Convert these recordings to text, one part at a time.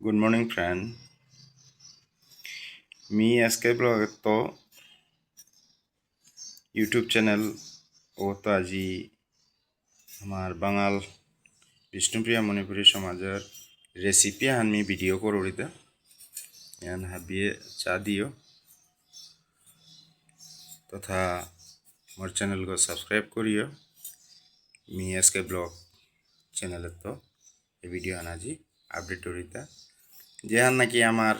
Good morning, friend. मी SK blog तो YouTube channel ও তো আজি আমার বাঙাল বিষ্ণুপ্রিয়া মণিপুরী সমাজের রেসিপি আমি ভিডিও করতে ইয়ান হাবিয়ে চা দিও তথা মোর চ্যানেল को सब्सक्राइब करियो मी SK ब्लॉग चैनल तो এই ভিডিও আনাজি আপডেট করিতা যেহান নাকি আমার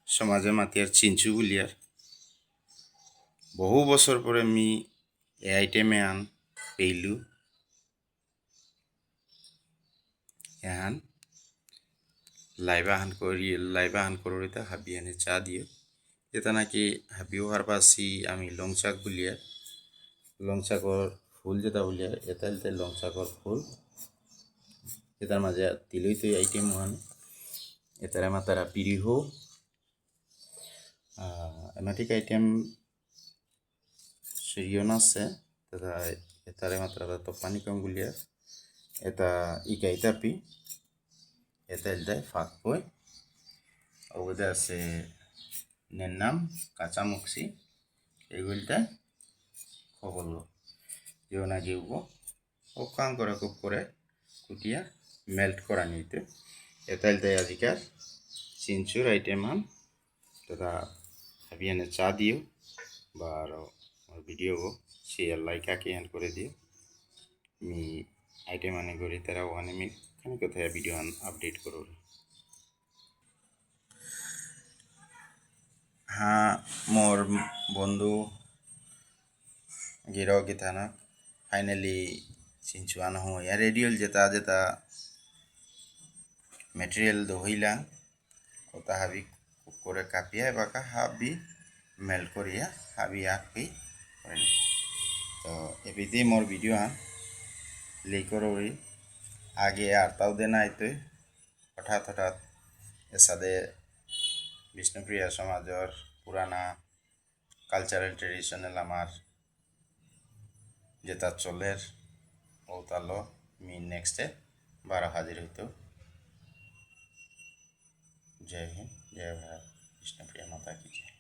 সমাজে মাতিয়ার চিঞ্চু গুলিয়ার বহু বছর পরে মি এই আইটেমে আন পেইলু এহান লাইবাহান করতে হাবিয়ানে চা দিয়ে এটা নাকি হাবিও হারবাসি আমি লংচাক বুলিয়ার লংচাকর ফুল যেটা বুলিয়ার এটা লংচাকর ফুল এটার মাঝে তিলই তো আইটেম হান এটারে মাতারা পিরিহো এমাটিক আইটেম সিরিয়ন আছে তথা এটারে মাত্রা তো পানি কম গুলিয়ার এটা ইকাইতাপি এটা ফাঁক পয় ওগুলো আছে নেন্নাম কাঁচামুখসি এগুলিটা খবল যেও না যেব ও কাম করে খুব করে কুটিয়া মেল্ট করা নিতে এটাই আজিকার চিনচুর আইটেম আন তথা হাবিয়ানে চা দিও বা ভিডিও শেয়ার লাইক আঁকি হ্যান করে দিও মি আইটেম আনে করি তারা ওখানে মি খানি কোথায় ভিডিও আপডেট করো হ্যাঁ মোর বন্ধু গিরাও গিথানা ফাইনালি চিনচুয়ান হো या রেডিওল যেটা যেটা মেটেরিয়াল দহিলা ওটা হাবি করে কাপিয়া বাকা হাবি মেল্ট করিয়া হাবি আঁকি তো এবিদি মোর ভিডিও আন লেকরি আগে আর তাও দেনা আইতে হঠাৎ এসাদে বিষ্ণুপ্রিয়া সমাজের পুরানা কালচারাল ট্রেডিশনাল আমার যেটা চলের ও তালো মি নেক্সটে বারা হাজির হইতো जय हिंद जय भारत विष्णुप्रिया माता की जय।